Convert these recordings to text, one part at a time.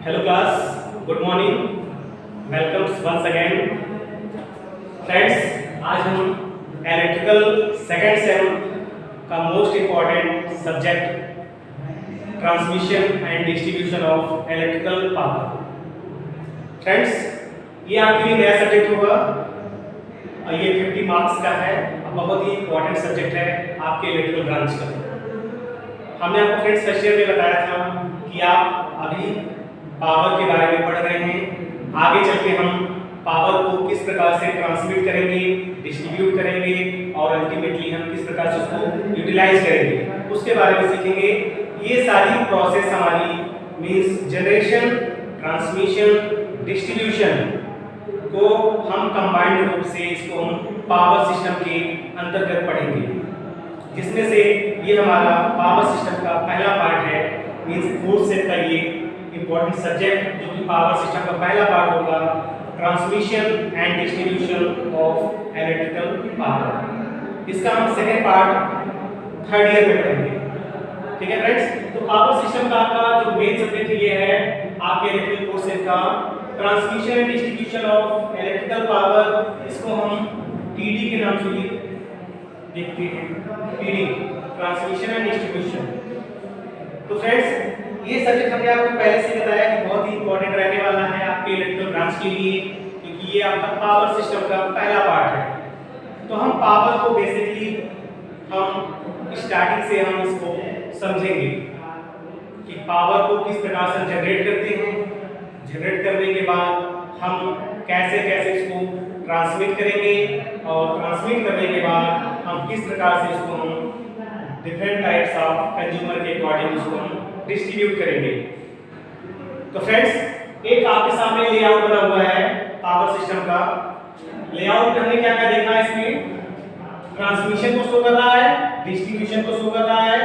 Hello class, good morning, welcome once again. Friends, आज हम electrical second sem का most important subject transmission and distribution of electrical power. Friends, ये आपके लिए नया सब्जेक्ट होगा और ये 50 मार्क्स का है। बहुत ही इम्पॉर्टेंट सब्जेक्ट है आपके इलेक्ट्रिकल ब्रांच का। हमने आपको फ्रेंड्स फर्स्ट ईयर में बताया था कि आप अभी पावर के बारे में पढ़ रहे हैं। आगे चल के हम पावर को किस प्रकार से ट्रांसमिट करेंगे, डिस्ट्रीब्यूट करेंगे और अल्टीमेटली हम किस प्रकार से उसको यूटिलाइज करेंगे, उसके बारे में सीखेंगे। ये सारी प्रोसेस हमारी मींस जनरेशन, ट्रांसमिशन, डिस्ट्रीब्यूशन को हम कंबाइंड रूप से इसको हम पावर सिस्टम के अंतर्गत पढ़ेंगे, जिसमें से ये हमारा पावर सिस्टम का पहला पार्ट है। मींस फोर्थ सेट का ये इम्पोर्टेंट सब्जेक्ट जो कि पावर सिस्टम का पहला पार्ट होगा, transmission and distribution of electrical power. इसका हम सेकेंड पार्ट थर्ड ईयर में पढ़ेंगे। ठीक है फ्रेंड्स, तो पावर सिस्टम का आपका जो मेन सब्जेक्ट ये है आपके इलेक्ट्रिकल कोर्स का transmission and distribution of electrical power. इसको हम टीडी के नाम से देखते हैं, टीडी, ट्रांसमिशन एंड डिस्ट्रीब्यूशन। तो फ्रेंड्स, ये सब्जेक्ट हमने आपको पहले से बताया कि बहुत ही इंपॉर्टेंट रहने वाला है आपके इलेक्ट्रिकल ब्रांच के लिए, क्योंकि ये आपका पावर सिस्टम का पहला पार्ट है। तो हम पावर को बेसिकली हम स्टार्टिंग से हम इसको समझेंगे कि पावर को किस प्रकार से जनरेट करते हैं, जनरेट करने के बाद हम कैसे कैसे इसको ट्रांसमिट करेंगे और ट्रांसमिट करने के बाद हम किस प्रकार से इसको हम डिफरेंट टाइप्स ऑफ कंज्यूमर के अकॉर्डिंग उसको हम डिस्ट्रीब्यूट करेंगे। तो फ्रेंड्स, एक आपके सामने लेआउट बना हुआ है पावर सिस्टम का। लेआउट हमने क्या क्या देखा, इसमें ट्रांसमिशन को शो कर रहा है, डिस्ट्रीब्यूशन को शो कर रहा है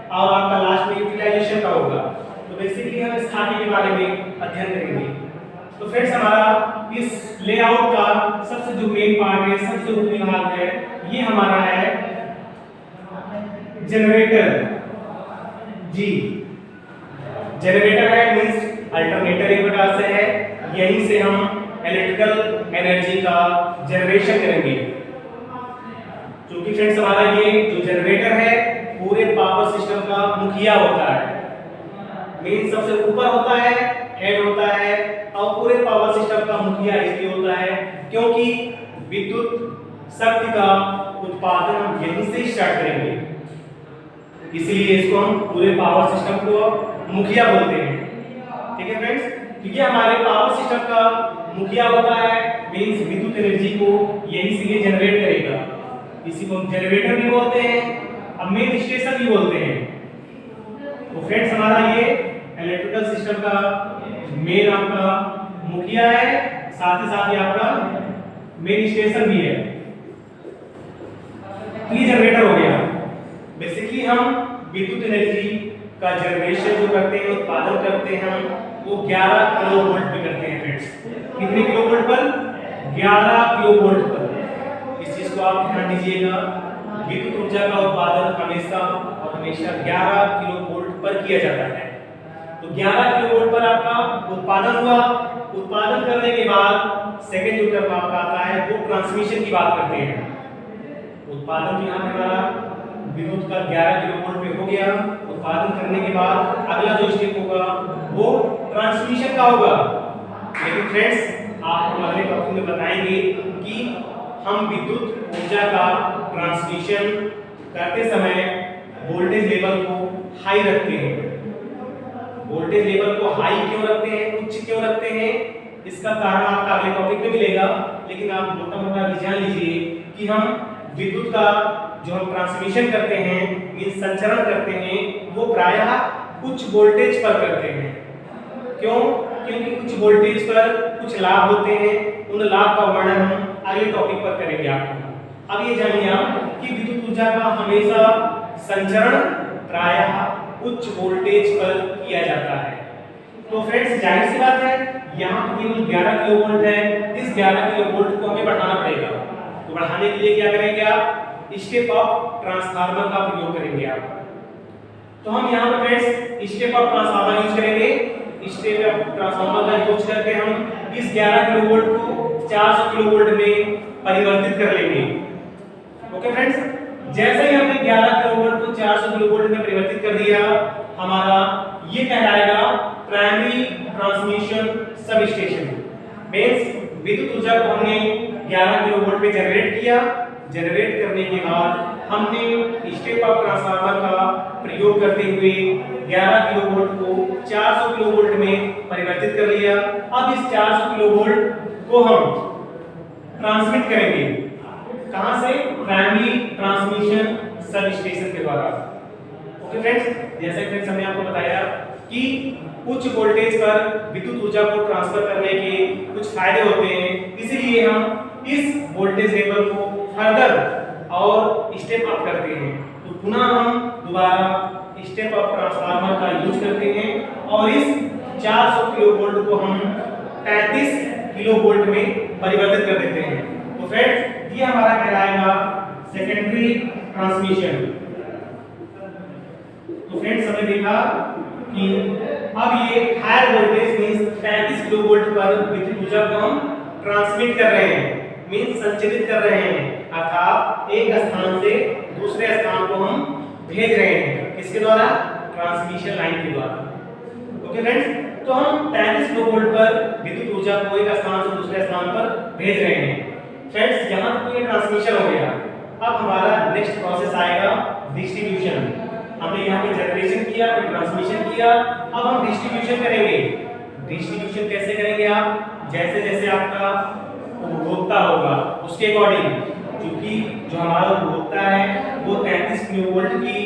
और आपका लास्ट में यूटिलाइजेशन का होगा। तो बेसिकली हम इस खाके के बारे में अध्ययन करेंगे। तो फ्रेंड्स, हमारा इस लेआउट का सबसे जो मेन पार्ट है, सबसे ऊपरी भाग है, ये हमारा है जनरेटर। जी, जनरेटर है मींस अल्टरनेटर एक प्रकार से है। यहीं से हम इलेक्ट्रिकल एनर्जी का जनरेशन करेंगे। क्योंकि फ्रेंड्स, हमारा ये जो जनरेटर है पूरे पावर सिस्टम का मुखिया होता है। मींस सबसे ऊपर होता है, हेड होता है, और पूरे पावर सिस्टम का मुखिया इसलिए होता है क्योंकि विद्युत शक्ति का उत्पादन हम यहीं से स्टार्ट करेंगे, इसलिए इसको हम पूरे पावर सिस्टम को मुखिया बोलते हैं। ठीक है फ्रेंड्स, तो ये हमारे पावर सिस्टम का मुखिया होता है, मींस विद्युत एनर्जी को यहीं से ये जनरेट करेगा। इसी को हम जनरेटर भी बोलते हैं, अब मेन स्टेशन भी बोलते हैं। तो फ्रेंड्स, हमारा ये इलेक्ट्रिकल सिस्टम का मेन आपका मुखिया है, साथ ही साथ ये आपका मेन स्टेशन भी है। तो ये जनरेटर हो गया। बेसिकली हम विद्युत एनर्जी का जनरेशन जो करते हैं, उत्पादन करते हैं, वो 11 किलो वोल्ट पे करते हैं फ्रेंड्स। कितने किलो वोल्ट पर? 11 किलो वोल्ट पर। इस चीज को आप ध्यान दीजिएगा, विद्युत ऊर्जा का उत्पादन हमेशा और हमेशा 11 किलो वोल्ट पर किया जाता है। तो 11 किलो वोल्ट पर आपका उत्पादन हुआ। उत्पादन करने के बाद सेकेंड जो टर्म आपका आता है वो ट्रांसमिशन की बात करते हैं। उत्पादन यहाँ पे हमारा विद्युत का 11 किलो वोल्ट पे हो गया। उत्पादन करने के बाद अगला जो स्टेप होगा वो ट्रांसमिशन का होगा। लेकिन फ्रेंड्स, आपको अगले टॉपिक में बताएंगे कि हम विद्युत ऊर्जा का ट्रांसमिशन करते समय वोल्टेज लेवल को हाई रखते हैं। वोल्टेज लेवल को हाई क्यों रखते हैं, उच्च क्यों रखते हैं, इसका कारण आपका अगले टॉपिक में मिलेगा। लेकिन आप मोटा मोटा जान लीजिए कि हम विद्युत का जो हम ट्रांसमिशन करते हैं, मींस संचरण करते हैं, वो प्रायः उच्च वोल्टेज पर करते हैं। क्यों? क्योंकि उच्च वोल्टेज पर कुछ लाभ होते हैं। उन लाभ का वर्णन हम अगले टॉपिक पर करेंगे आपको। अब ये जानिए आप कि विद्युत ऊर्जा का हमेशा संचरण प्रायः उच्च वोल्टेज पर किया जाता है। तो फ्रेंड्स, जाहिर सी बात है, यहाँ तो केवल 11 किलो वोल्ट है। इस 11 किलो वोल्ट को हमें बढ़ाना पड़ेगा। तो बढ़ाने के लिए क्या करेंगे आप? स्टेप अप ट्रांसफार्मर का प्रयोग करेंगे आप। तो हम यहाँ पर friends step up transformer use करेंगे। स्टेप अप ट्रांसफार्मर का यूज करके हम इस 11 किलोवोल्ट को 400 किलोवोल्ट में परिवर्तित कर लेंगे। ओके फ्रेंड्स, जैसे ही हमने 11 किलोवोल्ट को 400 किलोवोल्ट में परिवर्तित कर दिया, हमारा ये कहलाएगा primary transmission sub station. Means विद्युत ऊर्जा को हमने 11 किलोवोल्ट पे जनरेट किया। जनरेट करने के बाद हमने स्टेप अप ट्रांसफार्मर का प्रयोग करते हुए 11 किलोवोल्ट को 400 किलोवोल्ट में परिवर्तित कर लिया। अब इस 400 किलोवोल्ट को हम ट्रांसमिट करेंगे कहां से? प्राइमरी ट्रांसमिशन सब स्टेशन के द्वारा। ओके फ्रेंड्स, जैसे फ्रेंड्स हमने आपको बताया कि उच्च वोल्टेज पर विद्युत ऊर्जा को ट्रांसफर करने के कुछ फायदे होते हैं, इसीलिए हम इस वोल्टेज लेवल को फर्दर और स्टेप अप करते हैं। तो पुनः हम दोबारा स्टेप अप ट्रांसफार्मर का यूज करते हैं और इस 400 किलोवोल्ट को हम 33 किलोवोल्ट में परिवर्तित कर देते हैं। तो फ्रेंड्स, ये हमारा कहलाएगा सेकेंडरी ट्रांसमिशन। तो फ्रेंड्स, हमने देखा कि अब ये हायर वोल्टेज मींस 33 किलोवोल्ट पर विद्युत ऊर्जा को हम ट्रांसमिट कर रहे हैं, मींस संचालित कर रहे हैं, अर्थात एक स्थान से दूसरे स्थान को हम भेज रहे हैं। किसके द्वारा? ट्रांसमिशन लाइन के द्वारा। ओके फ्रेंड्स, तो हम 33 किलोवोल्ट पर विद्युत ऊर्जा को एक स्थान से दूसरे स्थान पर भेज रहे हैं। फ्रेंड्स, यहाँ तक ये ट्रांसमिशन हो गया। अब हमारा नेक्स्ट प्रोसेस आएगा डिस्ट्रीब्यूशन। हमने यहाँ पे जनरेशन किया, फिर ट्रांसमिशन किया, अब हम डिस्ट्रीब्यूशन करेंगे। डिस्ट्रीब्यूशन कैसे करेंगे आप? जैसे जैसे आपका उपभोक्ता होगा उसके अकॉर्डिंग, क्योंकि जो हमारा उपभोक्ता है वो 33 किलोवोल्ट की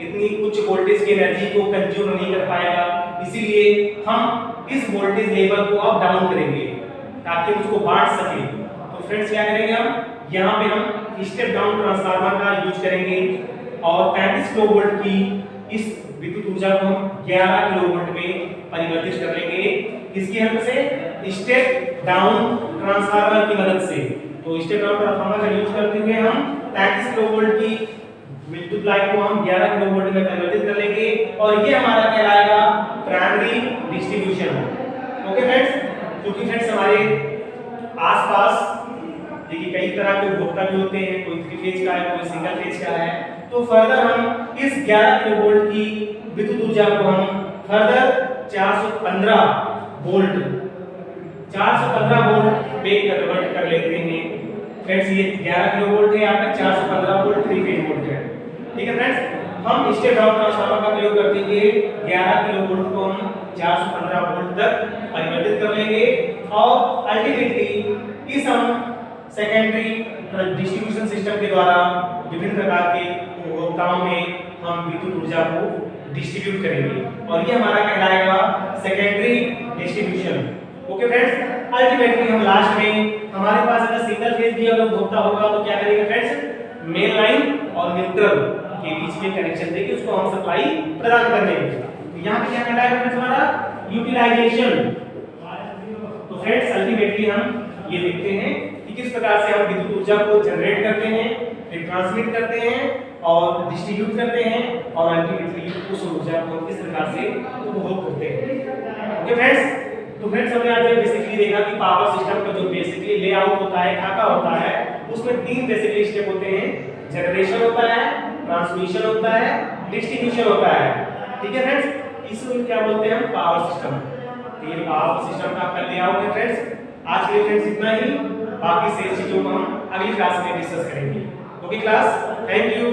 इतनी उच्च वोल्टेज की एनर्जी को कंज्यूम नहीं कर पाएगा, इसीलिए हम इस वोल्टेज लेवल को अप डाउन करेंगे ताकि उसको बांट सके। तो फ्रेंड्स, क्या करेंगे हम? यहाँ पे हम स्टेप डाउन ट्रांसफार्मर का यूज करेंगे और 35 किलोवोल्ट की इस विद्युत ऊर्जा को हम 11 किलोवोल्ट में परिवर्तित कर लेंगे। किसकी हेल्प से? स्टेप डाउन ट्रांसफार्मर की मदद से। तो स्टेप डाउन ट्रांसफार्मर का यूज करते हुए हम 33 किलोवोल्ट की विद्युत लाइन को हम 11 किलोवोल्ट में परिवर्तित कर लेंगे और ये हमारा कहलाएगा प्राइमरी डिस्ट्रीब्यूशन। ओके फ्रेंड्स, क्योंकि फ्रेंड्स हमारे आसपास देखिए कई तरह के उपभोक्ता भी होते हैं, कोई 3 फेज का है, कोई सिंगल फेज का है। तो फर्दर हम इस 11 किलोवोल्ट की विद्युत ऊर्जा को हम फर्दर 415 वोल्ट पे कन्वर्ट कर लेते हैं। फ्रेंड्स, ये 11 किलोवोल्ट है, आपका 415 वोल्ट 3 फेज वोल्ट है। ठीक है फ्रेंड्स, हम स्टेप डाउन ट्रांसफार्मर का प्रयोग करते हुए 11 किलोवोल्ट को हम 415 वोल्ट तक परिवर्तित कर लेंगे और अल्टीमेटली इस हम सेकेंडरी डिस्ट्रीब्यूशन सिस्टम के द्वारा विभिन्न प्रकार के उपभोक्ताओं में हम विद्युत ऊर्जा को डिस्ट्रीब्यूट करेंगे और ये हमारा कहलाएगा secondary distribution. Okay friends, ultimately हम लास्ट में हमारे पास अगर सिंगल फेज भी अगर उपभोक्ता होगा तो क्या करेंगे फ्रेंड्स? मेन लाइन और न्यूट्रल के बीच में कनेक्शन देके उसको हम सप्लाई प्रदान कर देंगे। तो यहाँ पे क्या कहलाएगा फ्रेंड्स? हमारा यूटिलाइजेशन। तो फ्रेंड्स, अल्टीमेटली हम ये देखते हैं कि किस प्रकार से हम विद्युत ऊर्जा को जनरेट करते हैं, फिर ट्रांसमिट करते हैं और डिस्ट्रीब्यूट करते हैं और अल्टीमेटली उस ऊर्जा को किस प्रकार से उपभोग करते हैं। ओके फ्रेंड्स, तो फ्रेंड्स हमने आज बेसिकली देखा कि पावर सिस्टम का जो बेसिकली लेआउट होता है, खाका होता है, उसमें 3 बेसिकली स्टेप होते हैं। जनरेशन होता है, ट्रांसमिशन होता है, डिस्ट्रीब्यूशन होता है। ठीक है फ्रेंड्स, इसको क्या बोलते हैं हम? Power system. तो ये पावर सिस्टम का आपका लेआउट है फ्रेंड्स। आज के लिए फ्रेंड्स इतना ही, बाकी शेष चीजों को हम अगली क्लास में डिस्कस करेंगे। Okay class, thank you.